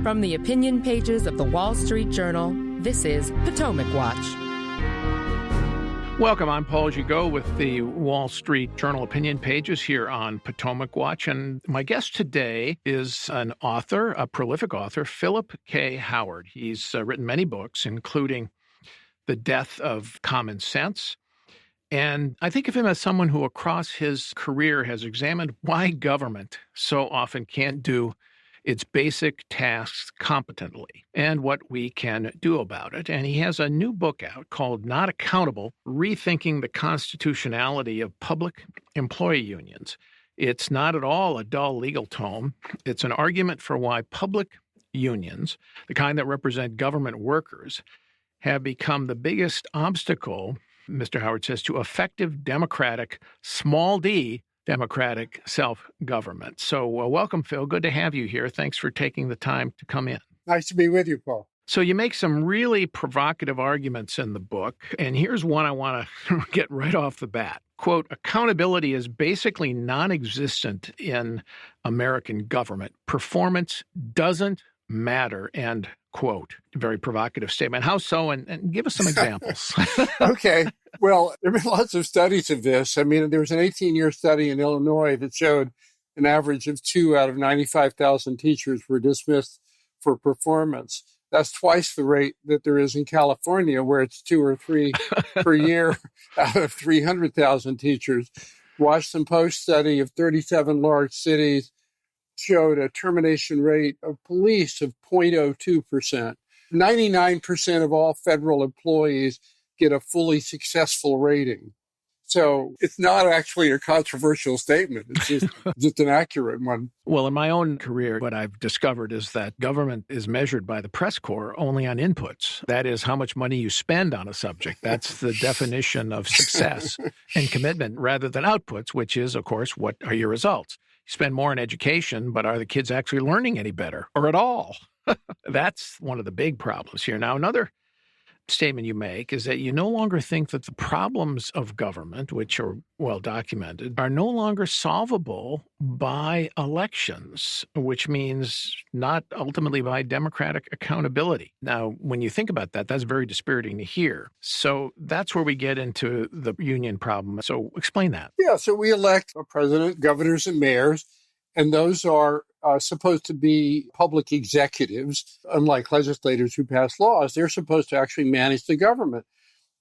From the opinion pages of the Wall Street Journal, this is Potomac Watch. Welcome, I'm Paul Gigot with the Wall Street Journal opinion pages here on Potomac Watch. And my guest today is an author, a prolific author, Philip K. Howard. He's written many books, including The Death of Common Sense. And I think of him as someone who across his career has examined why government so often can't do its basic tasks competently and what we can do about it. And he has a new book out called Not Accountable: Rethinking the Constitutionality of Public Employee Unions. It's not at all a dull legal tome. It's an argument for why public unions, the kind that represent government workers, have become the biggest obstacle, Mr. Howard says, to effective democratic, small d, democratic self-government. So welcome, Phil. Good to have you here. Thanks for taking the time to come in. Nice to be with you, Paul. So you make some really provocative arguments in the book, and here's one I want to get right off the bat. Quote, accountability is basically non-existent in American government. Performance doesn't matter, end quote. Very provocative statement. How so? And give us some examples. Okay. Well, there have been lots of studies of this. I mean, there was an 18-year study in Illinois that showed an average of 2 out of 95,000 teachers were dismissed for performance. That's twice the rate that there is in California, where it's 2 or 3 per year out of 300,000 teachers. Washington Post study of 37 large cities showed a termination rate of police of 0.02%. 99% of all federal employees get a fully successful rating. So it's not actually a controversial statement. It's just an accurate one. Well, in my own career, what I've discovered is that government is measured by the press corps only on inputs. That is how much money you spend on a subject. That's the definition of success and commitment rather than outputs, which is, of course, what are your results? You spend more on education, but are the kids actually learning any better or at all? That's one of the big problems here. Now, another statement you make is that you no longer think that the problems of government, which are well documented, are no longer solvable by elections, which means not ultimately by democratic accountability. Now, when you think about that, that's very dispiriting to hear. So that's where we get into the union problem. So explain that. Yeah, so we elect a president, governors, and mayors, and those are supposed to be public executives. Unlike legislators who pass laws, they're supposed to actually manage the government.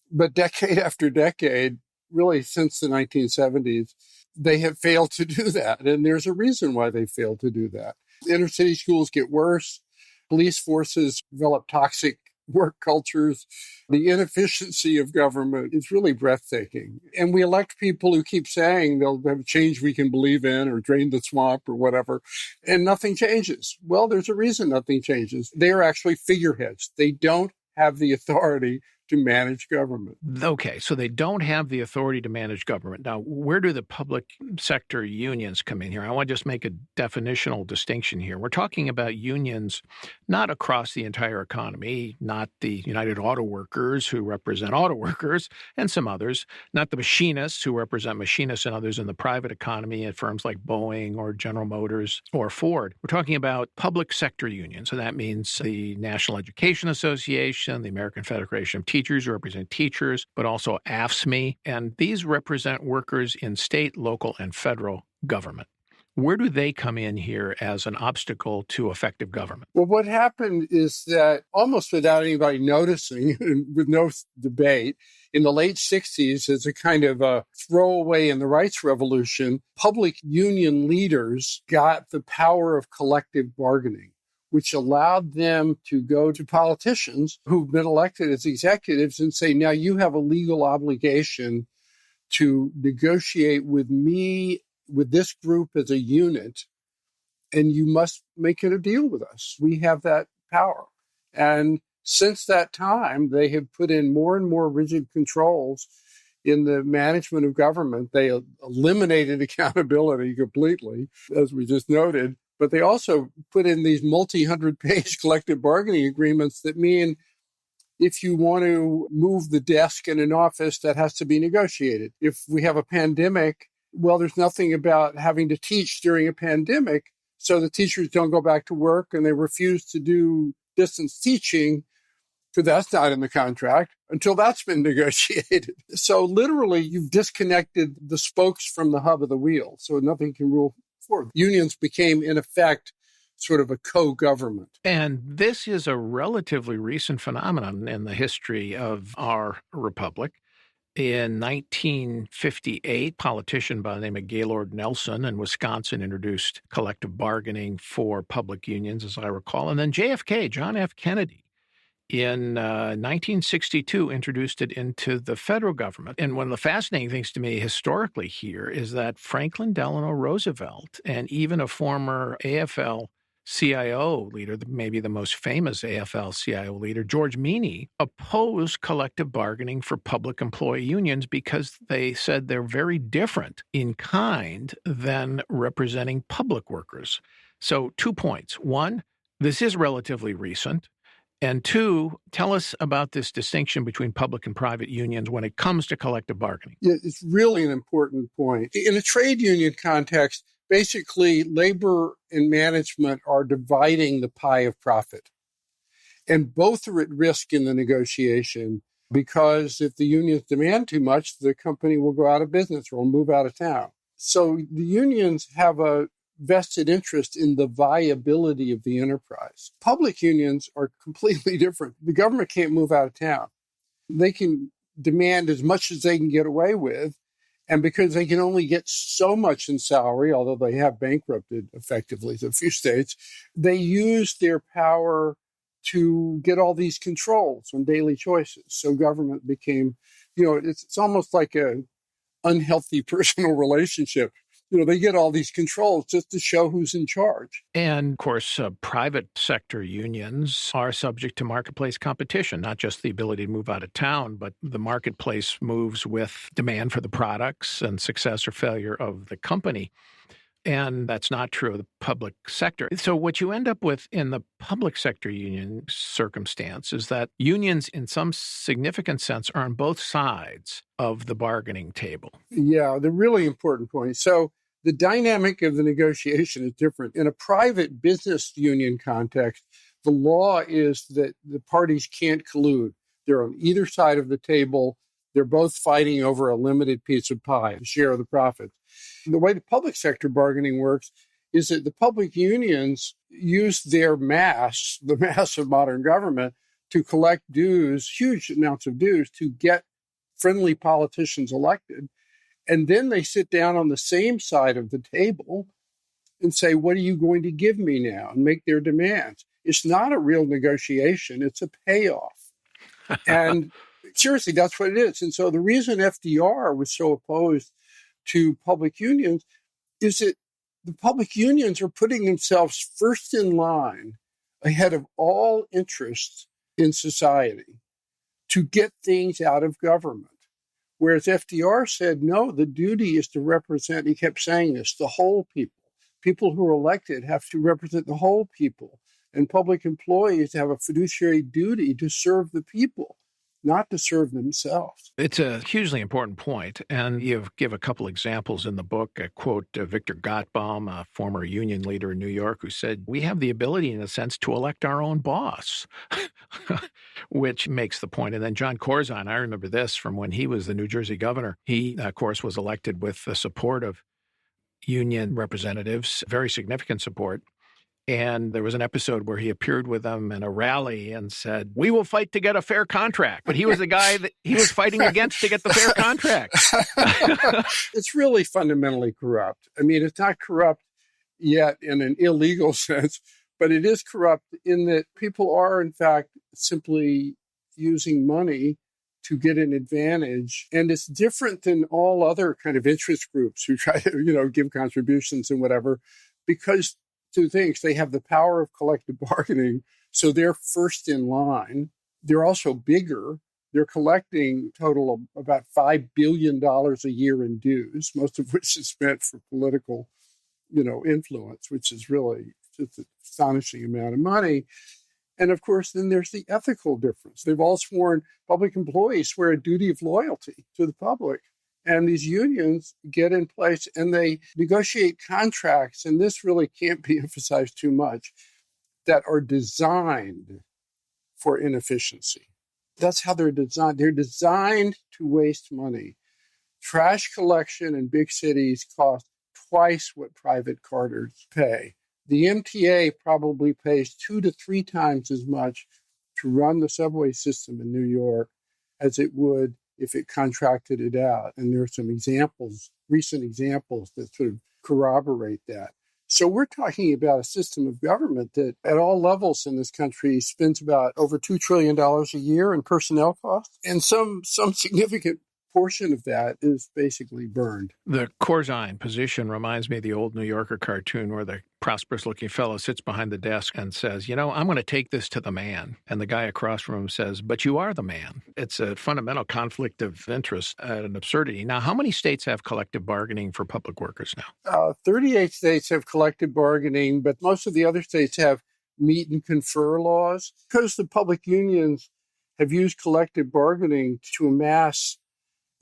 But decade after decade, really since the 1970s, they have failed to do that. And there's a reason why they failed to do that. Inner city schools get worse. Police forces develop toxic work cultures. The inefficiency of government is really breathtaking. And we elect people who keep saying they'll have change we can believe in or drain the swamp or whatever, and nothing changes. Well, there's a reason nothing changes. They are actually figureheads. They don't have the authority to manage government. Okay, so they don't have the authority to manage government. Now, where do the public sector unions come in here? I want to just make a definitional distinction here. We're talking about unions not across the entire economy, not the United Auto Workers who represent auto workers and some others, not the machinists who represent machinists and others in the private economy at firms like Boeing or General Motors or Ford. We're talking about public sector unions. So that means the National Education Association, the American Federation of Teachers, who represent teachers, but also AFSCME. And these represent workers in state, local, and federal government. Where do they come in here as an obstacle to effective government? Well, what happened is that almost without anybody noticing, with no debate, in the late 60s, as a kind of a throwaway in the rights revolution, public union leaders got the power of collective bargaining, which allowed them to go to politicians who've been elected as executives and say, now you have a legal obligation to negotiate with me, with this group as a unit, and you must make it a deal with us. We have that power. And since that time, they have put in more and more rigid controls in the management of government. They eliminated accountability completely, as we just noted. But they also put in these multi-hundred-page collective bargaining agreements that mean if you want to move the desk in an office, that has to be negotiated. If we have a pandemic, well, there's nothing about having to teach during a pandemic So the teachers don't go back to work and they refuse to do distance teaching because that's not in the contract until that's been negotiated. So literally, you've disconnected the spokes from the hub of the wheel, so nothing can rule forward. Unions became, in effect, sort of a co-government. And this is a relatively recent phenomenon in the history of our republic. In 1958, a politician by the name of Gaylord Nelson in Wisconsin introduced collective bargaining for public unions, as I recall. And then JFK, John F. Kennedy, in 1962 introduced it into the federal government. And one of the fascinating things to me historically here is that Franklin Delano Roosevelt and even a former AFL-CIO leader, maybe the most famous AFL-CIO leader, George Meany, opposed collective bargaining for public employee unions because they said they're very different in kind than representing public workers. So 2 points. One, this is relatively recent. And two, tell us about this distinction between public and private unions when it comes to collective bargaining. Yeah, it's really an important point. In a trade union context, basically labor and management are dividing the pie of profit. And both are at risk in the negotiation because if the unions demand too much, the company will go out of business or will move out of town. So the unions have a vested interest in the viability of the enterprise. Public unions are completely different. The government can't move out of town. They can demand as much as they can get away with. And because they can only get so much in salary, although they have bankrupted effectively a few states, they use their power to get all these controls on daily choices. So government became, it's almost like an unhealthy personal relationship. They get all these controls just to show who's in charge. And of course, private sector unions are subject to marketplace competition, not just the ability to move out of town, but the marketplace moves with demand for the products and success or failure of the company. And that's not true of the public sector. So what you end up with in the public sector union circumstance is that unions, in some significant sense, are on both sides of the bargaining table. Yeah, the really important point. So the dynamic of the negotiation is different. In a private business union context, the law is that the parties can't collude. They're on either side of the table. They're both fighting over a limited piece of pie, a share of the profits. The way the public sector bargaining works is that the public unions use their mass, the mass of modern government, to collect dues, huge amounts of dues, to get friendly politicians elected. And then they sit down on the same side of the table and say, what are you going to give me now? And make their demands. It's not a real negotiation. It's a payoff. And seriously, that's what it is. And so the reason FDR was so opposed to public unions is that the public unions are putting themselves first in line ahead of all interests in society to get things out of government. Whereas FDR said, no, the duty is to represent, he kept saying this, the whole people. People who are elected have to represent the whole people. And public employees have a fiduciary duty to serve the people, not to serve themselves. It's a hugely important point, and you give a couple examples in the book. I quote Victor Gottbaum, a former union leader in New York, who said, we have the ability, in a sense, to elect our own boss, which makes the point. And then John Corzine, I remember this from when he was the New Jersey governor. He, of course, was elected with the support of union representatives, very significant support. And there was an episode where he appeared with them in a rally and said, we will fight to get a fair contract. But he was the guy that he was fighting against to get the fair contract. It's really fundamentally corrupt. I mean, it's not corrupt yet in an illegal sense, but it is corrupt in that people are, in fact, simply using money to get an advantage. And it's different than all other kind of interest groups who try to, give contributions and whatever, because two things. They have the power of collective bargaining, so they're first in line. They're also bigger. They're collecting a total of about $5 billion a year in dues, most of which is spent for political, influence, which is really just an astonishing amount of money. And of course, then there's the ethical difference. They've all sworn, public employees swear a duty of loyalty to the public. And these unions get in place and they negotiate contracts, and this really can't be emphasized too much, that are designed for inefficiency. That's how they're designed. They're designed to waste money. Trash collection in big cities costs twice what private carters pay. The MTA probably pays 2 to 3 times as much to run the subway system in New York as it would if it contracted it out. And there are some examples, recent examples, that sort of corroborate that. So we're talking about a system of government that at all levels in this country spends about over $2 trillion a year in personnel costs. And some significant portion of that is basically burned. The Corzine position reminds me of the old New Yorker cartoon where the prosperous-looking fellow sits behind the desk and says, I'm going to take this to the man. And the guy across from him says, but you are the man. It's a fundamental conflict of interest and an absurdity. Now, how many states have collective bargaining for public workers now? 38 states have collective bargaining, but most of the other states have meet and confer laws. Because the public unions have used collective bargaining to amass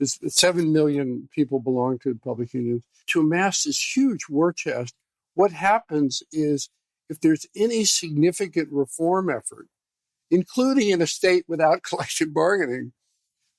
7 million people belong to public unions, to amass this huge war chest. What happens is if there's any significant reform effort, including in a state without collective bargaining,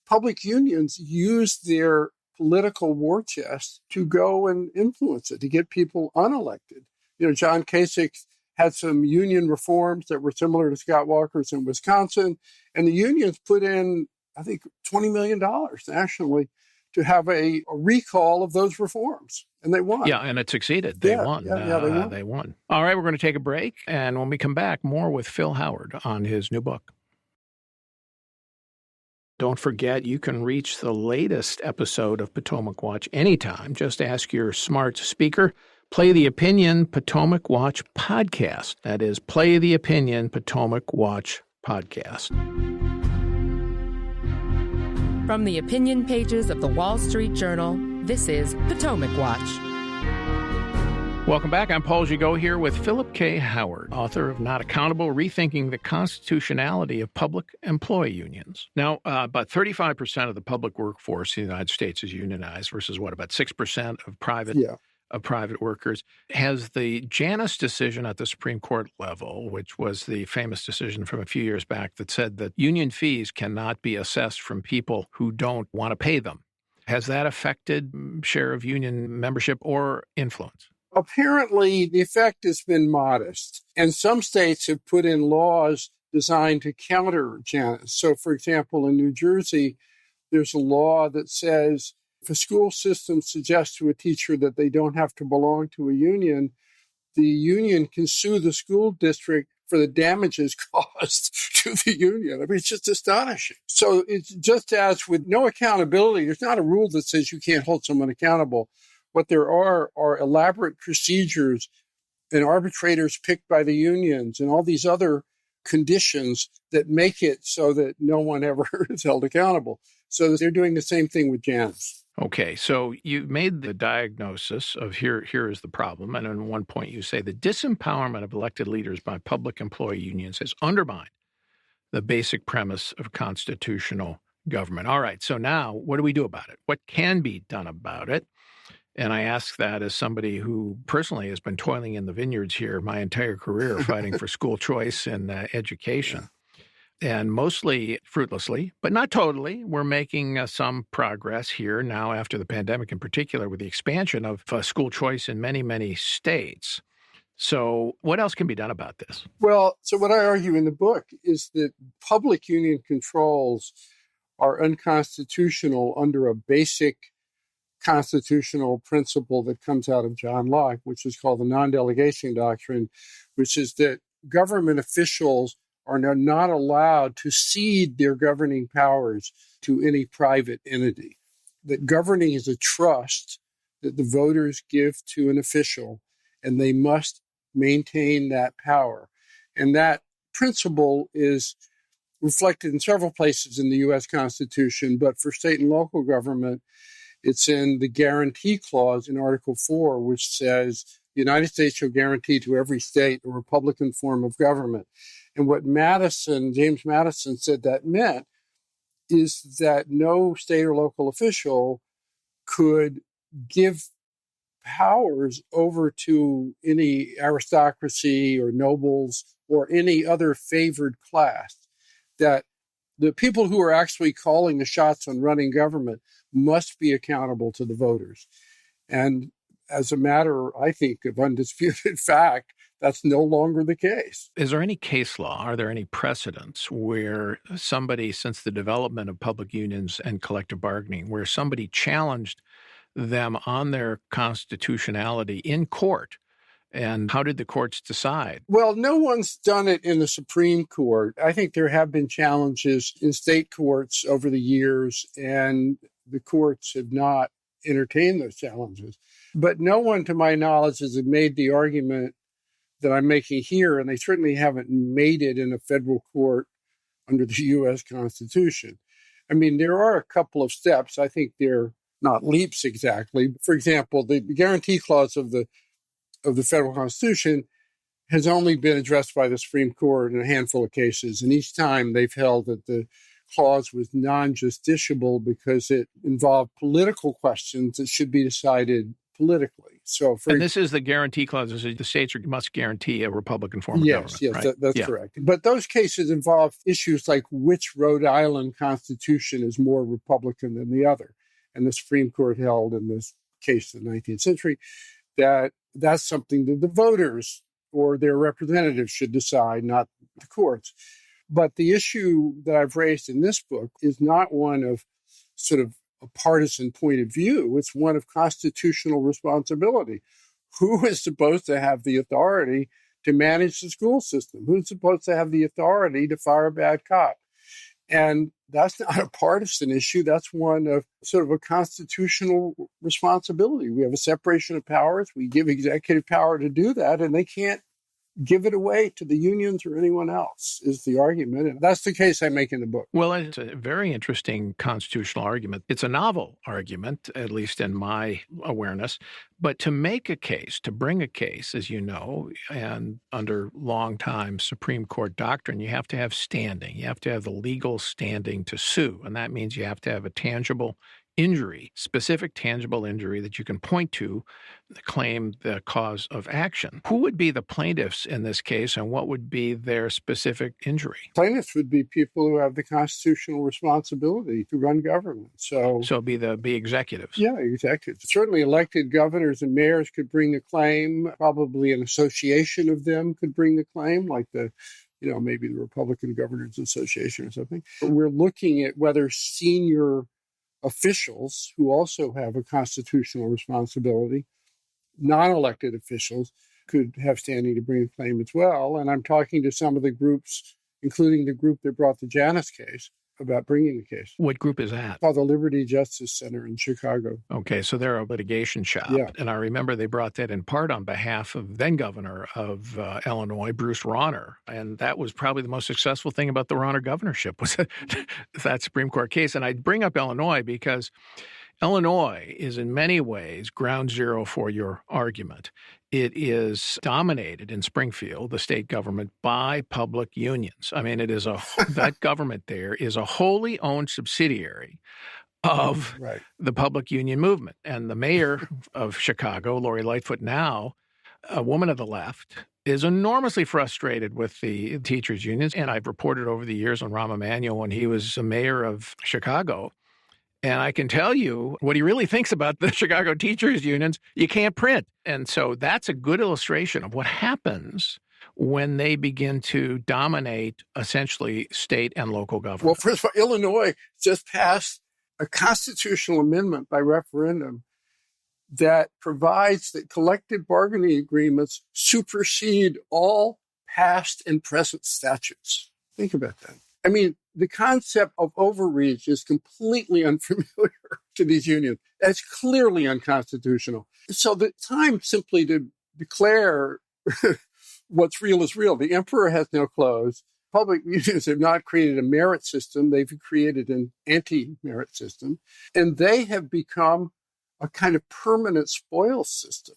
public unions use their political war chest to go and influence it, to get people unelected. John Kasich had some union reforms that were similar to Scott Walker's in Wisconsin, and the unions put in, I think, $20 million nationally to have a recall of those reforms. And they won. Yeah, and it succeeded. They won. They won. All right, we're going to take a break. And when we come back, more with Phil Howard on his new book. Don't forget, you can reach the latest episode of Potomac Watch anytime. Just ask your smart speaker, play the Opinion Potomac Watch podcast. That is, play the Opinion Potomac Watch podcast. From the opinion pages of the Wall Street Journal, this is Potomac Watch. Welcome back. I'm Paul Gigot here with Philip K. Howard, author of Not Accountable, Rethinking the Constitutionality of Public Employee Unions. Now, about 35% of the public workforce in the United States is unionized versus about 6% of private workers. Has the Janus decision at the Supreme Court level, which was the famous decision from a few years back that said that union fees cannot be assessed from people who don't want to pay them, has that affected share of union membership or influence? Apparently, the effect has been modest, and some states have put in laws designed to counter Janus. So, for example, in New Jersey, there's a law that says if a school system suggests to a teacher that they don't have to belong to a union, the union can sue the school district for the damages caused to the union. I mean, it's just astonishing. So it's just as with no accountability, there's not a rule that says you can't hold someone accountable. What there are elaborate procedures and arbitrators picked by the unions and all these other conditions that make it so that no one ever is held accountable. So they're doing the same thing with Janus. Okay, so you made the diagnosis of here is the problem. And at one point you say the disempowerment of elected leaders by public employee unions has undermined the basic premise of constitutional government. All right, so now what do we do about it? What can be done about it? And I ask that as somebody who personally has been toiling in the vineyards here my entire career, fighting for school choice and education. And mostly fruitlessly, but not totally. We're making some progress here now after the pandemic, in particular, with the expansion of school choice in many, many states. So what else can be done about this? Well, so what I argue in the book is that public union controls are unconstitutional under a basic constitutional principle that comes out of John Locke, which is called the non-delegation doctrine, which is that government officials are not allowed to cede their governing powers to any private entity. That governing is a trust that the voters give to an official, and they must maintain that power. And that principle is reflected in several places in the U.S. Constitution, but for state and local government, it's in the guarantee clause in Article 4, which says the United States shall guarantee to every state a Republican form of government. And what James Madison said that meant is that no state or local official could give powers over to any aristocracy or nobles or any other favored class, that the people who are actually calling the shots on running government must be accountable to the voters. And as a matter, I think, of undisputed fact, that's no longer the case. Is there any case law? Are there any precedents where somebody, since the development of public unions and collective bargaining, where somebody challenged them on their constitutionality in court? And how did the courts decide? Well, no one's done it in the Supreme Court. I think there have been challenges in state courts over the years, and the courts have not entertained those challenges. But no one, to my knowledge, has made the argument that I'm making here, and they certainly haven't made it in a federal court under the U.S. Constitution. I mean, there are a couple of steps. I think they're not leaps exactly. For example, the guarantee clause of the federal Constitution has only been addressed by the Supreme Court in a handful of cases. And each time they've held that the clause was non-justiciable because it involved political questions that should be decided politically. And this is the guarantee clause. The states must guarantee a Republican form of government. Yes, right? That's correct. But those cases involve issues like which Rhode Island Constitution is more Republican than the other. And the Supreme Court held in this case in the 19th century that that's something that the voters or their representatives should decide, not the courts. But the issue that I've raised in this book is not one of sort of a partisan point of view. It's one of constitutional responsibility. Who is supposed to have the authority to manage the school system? Who's supposed to have the authority to fire a bad cop? And that's not a partisan issue. That's one of sort of a constitutional responsibility. We have a separation of powers. We give executive power to do that, and they can't give it away to the unions or anyone else, is the argument. And that's the case I make in the book. Well, it's a very interesting constitutional argument. It's a novel argument, at least in my awareness. But to make a case, to bring a case, as you know, and under long-time Supreme Court doctrine, you have to have standing. You have to have the legal standing to sue. And that means you have to have a tangible injury, specific tangible injury that you can point to claim the cause of action. Who would be the plaintiffs in this case, and what would be their specific injury? Plaintiffs would be people who have the constitutional responsibility to run government. So be executives. Yeah, executives. Certainly elected governors and mayors could bring a claim. Probably an association of them could bring the claim, like maybe the Republican Governors Association or something. But we're looking at whether senior officials who also have a constitutional responsibility, non-elected officials, could have standing to bring a claim as well. And I'm talking to some of the groups, including the group that brought the Janus case, about bringing the case. What group is that? Called the Liberty Justice Center in Chicago. Okay, so they're a litigation shop. Yeah. And I remember they brought that in part on behalf of then-governor of Illinois, Bruce Rauner. And that was probably the most successful thing about the Rauner governorship, was that Supreme Court case. And I bring up Illinois because Illinois is in many ways ground zero for your argument. It is dominated in Springfield, the state government, by public unions. I mean, that government there is a wholly owned subsidiary of the public union movement. And the mayor of Chicago, Lori Lightfoot, now a woman of the left, is enormously frustrated with the teachers' unions. And I've reported over the years on Rahm Emanuel when he was the mayor of Chicago. And I can tell you what he really thinks about the Chicago teachers' unions, you can't print. And so that's a good illustration of what happens when they begin to dominate essentially state and local government. Well, first of all, Illinois just passed a constitutional amendment by referendum that provides that collective bargaining agreements supersede all past and present statutes. Think about that. I mean, the concept of overreach is completely unfamiliar to these unions. That's clearly unconstitutional. So the time simply to declare what's real is real. The emperor has no clothes. Public unions have not created a merit system. They've created an anti-merit system. And they have become a kind of permanent spoil system.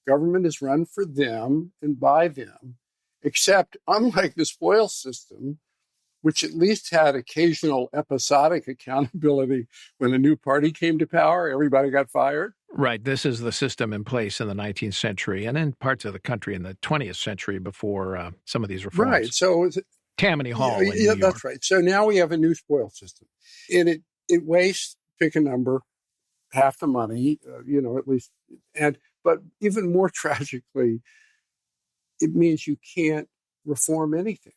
Government is run for them and by them, except unlike the spoil system, which at least had occasional episodic accountability. When a new party came to power, everybody got fired. Right. This is the system in place in the 19th century and in parts of the country in the 20th century before some of these reforms. Right. So Tammany Hall in New York. That's right. So now we have a new spoil system. And it wastes, pick a number, half the money, at least. But even more tragically, it means you can't reform anything.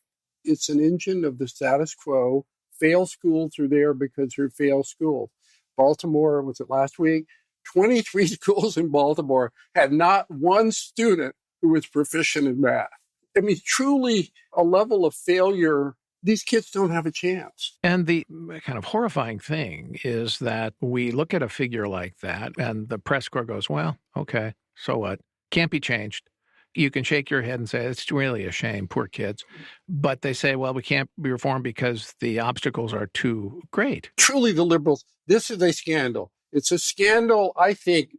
It's an engine of the status quo. Fail schools are there because they're fail schools. Baltimore, was it last week? 23 schools in Baltimore had not one student who was proficient in math. I mean, truly a level of failure. These kids don't have a chance. And the kind of horrifying thing is that we look at a figure like that and the press corps goes, well, okay, so what? Can't be changed. You can shake your head and say, it's really a shame, poor kids. But they say, well, we can't be reformed because the obstacles are too great. Truly, the liberals, this is a scandal. It's a scandal, I think,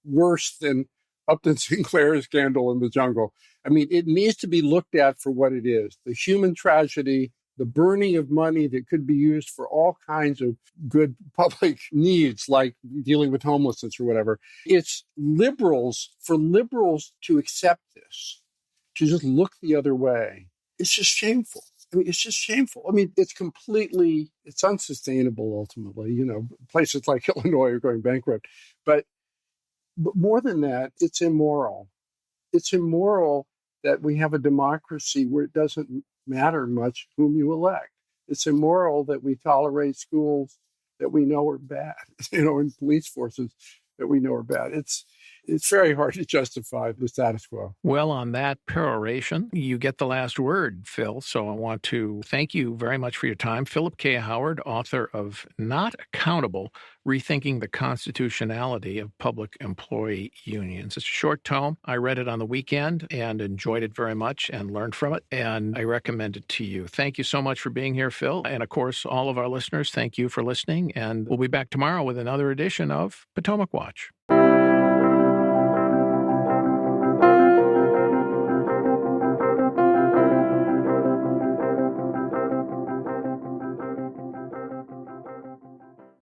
worse than Upton Sinclair's scandal in the jungle. I mean, it needs to be looked at for what it is. The human tragedy, the burning of money that could be used for all kinds of good public needs, like dealing with homelessness or whatever. It's for liberals to accept this, to just look the other way. It's just shameful. I mean, it's just shameful. I mean, it's unsustainable ultimately. Places like Illinois are going bankrupt. But more than that, it's immoral. It's immoral that we have a democracy where it doesn't matter much whom you elect. It's immoral that we tolerate schools that we know are bad, and police forces that we know are bad. It's very hard to justify the status quo. Well, on that peroration, you get the last word, Phil. So I want to thank you very much for your time. Philip K. Howard, author of Not Accountable, Rethinking the Constitutionality of Public Employee Unions. It's a short tome. I read it on the weekend and enjoyed it very much and learned from it, and I recommend it to you. Thank you so much for being here, Phil. And of course, all of our listeners, thank you for listening. And we'll be back tomorrow with another edition of Potomac Watch.